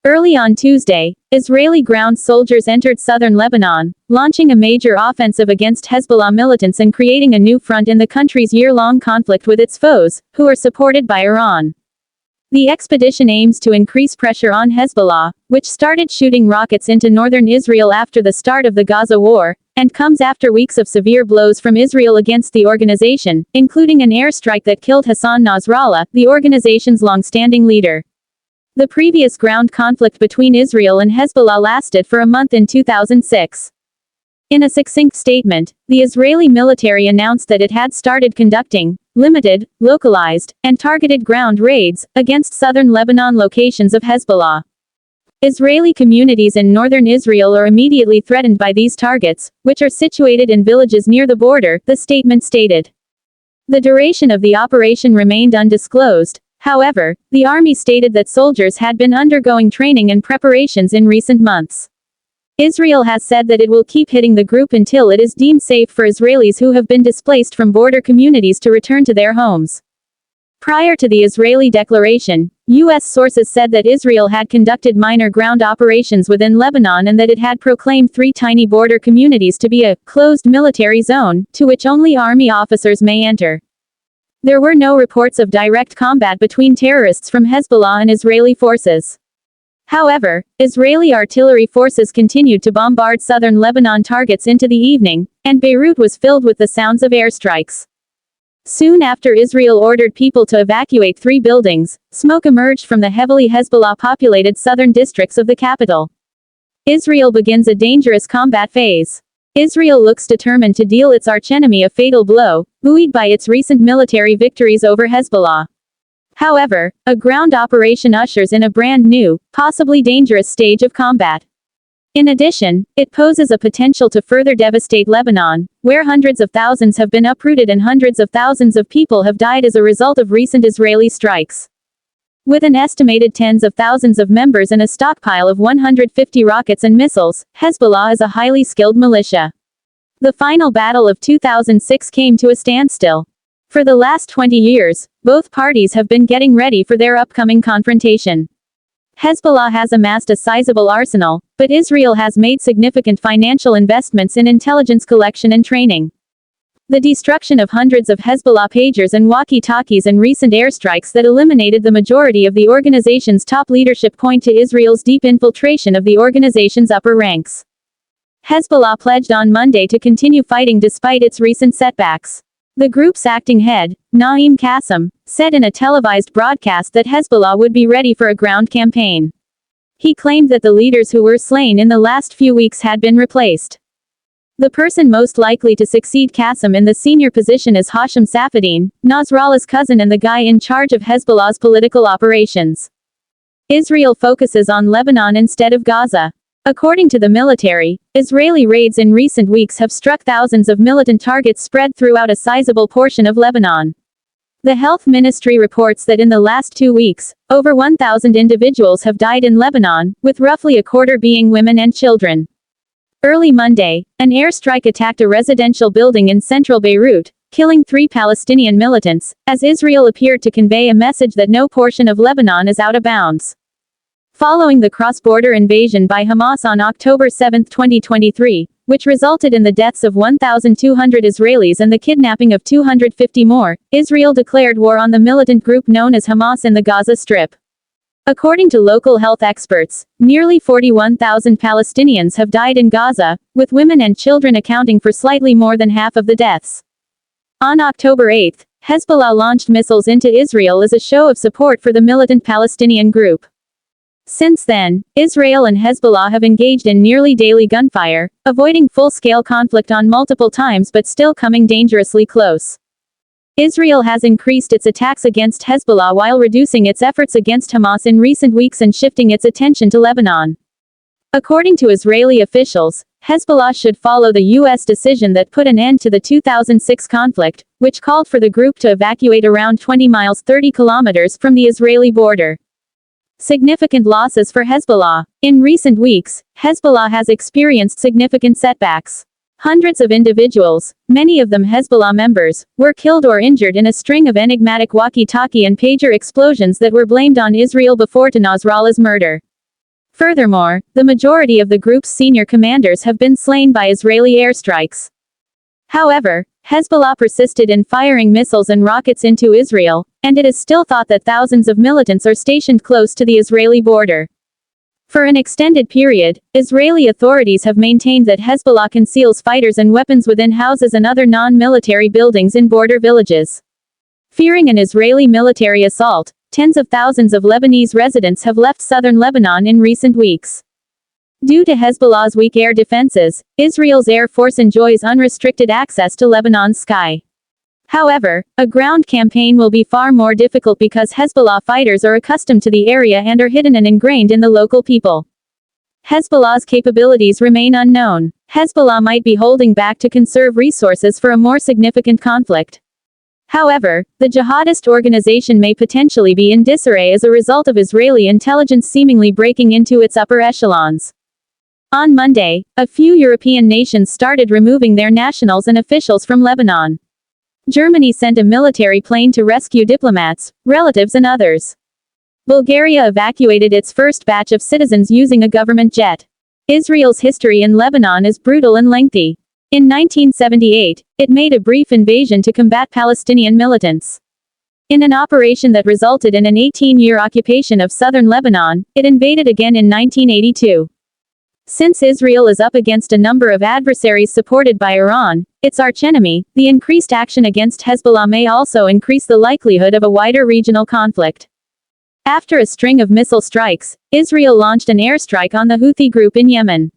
Early on Tuesday, Israeli ground soldiers entered southern Lebanon, launching a major offensive against Hezbollah militants and creating a new front in the country's year-long conflict with its foes, who are supported by Iran. The expedition aims to increase pressure on Hezbollah, which started shooting rockets into northern Israel after the start of the Gaza war, and comes after weeks of severe blows from Israel against the organization, including an airstrike that killed Hassan Nasrallah, the organization's long-standing leader. The previous ground conflict between Israel and Hezbollah lasted for a month in 2006. In a succinct statement, the Israeli military announced that it had started conducting limited, localized, and targeted ground raids against southern Lebanon locations of Hezbollah. Israeli communities in northern Israel are immediately threatened by these targets, which are situated in villages near the border, the statement stated. The duration of the operation remained undisclosed. However, the army stated that soldiers had been undergoing training and preparations in recent months. Israel has said that it will keep hitting the group until it is deemed safe for Israelis who have been displaced from border communities to return to their homes. Prior to the Israeli declaration, U.S. sources said that Israel had conducted minor ground operations within Lebanon and that it had proclaimed 3 tiny border communities to be a closed military zone, to which only army officers may enter. There were no reports of direct combat between terrorists from Hezbollah and Israeli forces. However, Israeli artillery forces continued to bombard southern Lebanon targets into the evening, and Beirut was filled with the sounds of airstrikes. Soon after Israel ordered people to evacuate 3 buildings, smoke emerged from the heavily Hezbollah-populated southern districts of the capital. Israel begins a dangerous combat phase. Israel looks determined to deal its archenemy a fatal blow, buoyed by its recent military victories over Hezbollah. However, a ground operation ushers in a brand new, possibly dangerous stage of combat. In addition, it poses a potential to further devastate Lebanon, where hundreds of thousands have been uprooted and hundreds of thousands of people have died as a result of recent Israeli strikes. With an estimated tens of thousands of members and a stockpile of 150 rockets and missiles, Hezbollah is a highly skilled militia. The final battle of 2006 came to a standstill. For the last 20 years, both parties have been getting ready for their upcoming confrontation. Hezbollah has amassed a sizable arsenal, but Israel has made significant financial investments in intelligence collection and training. The destruction of hundreds of Hezbollah pagers and walkie-talkies and recent airstrikes that eliminated the majority of the organization's top leadership point to Israel's deep infiltration of the organization's upper ranks. Hezbollah pledged on Monday to continue fighting despite its recent setbacks. The group's acting head, Naim Qassem, said in a televised broadcast that Hezbollah would be ready for a ground campaign. He claimed that the leaders who were slain in the last few weeks had been replaced. The person most likely to succeed Qassem in the senior position is Hashim Safadine, Nasrallah's cousin and the guy in charge of Hezbollah's political operations. Israel focuses on Lebanon instead of Gaza. According to the military, Israeli raids in recent weeks have struck thousands of militant targets spread throughout a sizable portion of Lebanon. The health ministry reports that in the last 2 weeks, over 1,000 individuals have died in Lebanon, with roughly a quarter being women and children. Early Monday, an airstrike attacked a residential building in central Beirut, killing 3 Palestinian militants, as Israel appeared to convey a message that no portion of Lebanon is out of bounds. Following the cross-border invasion by Hamas on October 7, 2023, which resulted in the deaths of 1,200 Israelis and the kidnapping of 250 more, Israel declared war on the militant group known as Hamas in the Gaza Strip. According to local health experts, nearly 41,000 Palestinians have died in Gaza, with women and children accounting for slightly more than half of the deaths. On October 8, Hezbollah launched missiles into Israel as a show of support for the militant Palestinian group. Since then, Israel and Hezbollah have engaged in nearly daily gunfire, avoiding full-scale conflict on multiple times but still coming dangerously close. Israel has increased its attacks against Hezbollah while reducing its efforts against Hamas in recent weeks and shifting its attention to Lebanon. According to Israeli officials, Hezbollah should follow the U.S. decision that put an end to the 2006 conflict, which called for the group to evacuate around 20 miles 30 kilometers from the Israeli border. Significant losses for Hezbollah. In recent weeks, Hezbollah has experienced significant setbacks. Hundreds of individuals, many of them Hezbollah members, were killed or injured in a string of enigmatic walkie-talkie and pager explosions that were blamed on Israel before to Nasrallah's murder. Furthermore, the majority of the group's senior commanders have been slain by Israeli airstrikes. However, Hezbollah persisted in firing missiles and rockets into Israel, and it is still thought that thousands of militants are stationed close to the Israeli border. For an extended period, Israeli authorities have maintained that Hezbollah conceals fighters and weapons within houses and other non-military buildings in border villages. Fearing an Israeli military assault, tens of thousands of Lebanese residents have left southern Lebanon in recent weeks. Due to Hezbollah's weak air defenses, Israel's Air Force enjoys unrestricted access to Lebanon's sky. However, a ground campaign will be far more difficult because Hezbollah fighters are accustomed to the area and are hidden and ingrained in the local people. Hezbollah's capabilities remain unknown. Hezbollah might be holding back to conserve resources for a more significant conflict. However, the jihadist organization may potentially be in disarray as a result of Israeli intelligence seemingly breaking into its upper echelons. On Monday, a few European nations started removing their nationals and officials from Lebanon. Germany sent a military plane to rescue diplomats, relatives and others. Bulgaria evacuated its first batch of citizens using a government jet. Israel's history in Lebanon is brutal and lengthy. In 1978, it made a brief invasion to combat Palestinian militants. In an operation that resulted in an 18-year occupation of southern Lebanon, it invaded again in 1982. Since Israel is up against a number of adversaries supported by Iran, its archenemy, the increased action against Hezbollah may also increase the likelihood of a wider regional conflict. After a string of missile strikes, Israel launched an airstrike on the Houthi group in Yemen.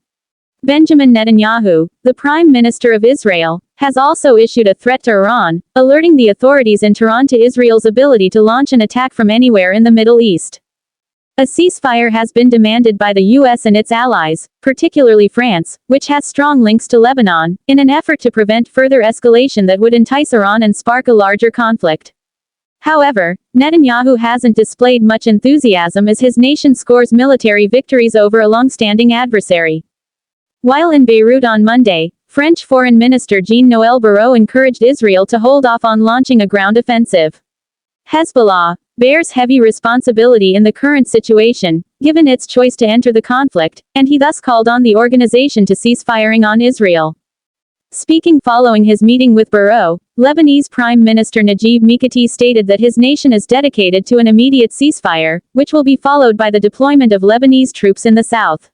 Benjamin Netanyahu, the Prime Minister of Israel, has also issued a threat to Iran, alerting the authorities in Tehran to Israel's ability to launch an attack from anywhere in the Middle East. A ceasefire has been demanded by the U.S. and its allies, particularly France, which has strong links to Lebanon, in an effort to prevent further escalation that would entice Iran and spark a larger conflict. However, Netanyahu hasn't displayed much enthusiasm as his nation scores military victories over a long-standing adversary. While in Beirut on Monday, French Foreign Minister Jean-Noël Barrot encouraged Israel to hold off on launching a ground offensive. Hezbollah bears heavy responsibility in the current situation, given its choice to enter the conflict, and he thus called on the organization to cease firing on Israel. Speaking following his meeting with Barrot, Lebanese Prime Minister Najib Mikati stated that his nation is dedicated to an immediate ceasefire, which will be followed by the deployment of Lebanese troops in the south.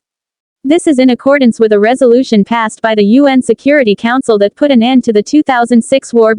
This is in accordance with a resolution passed by the UN Security Council that put an end to the 2006 war.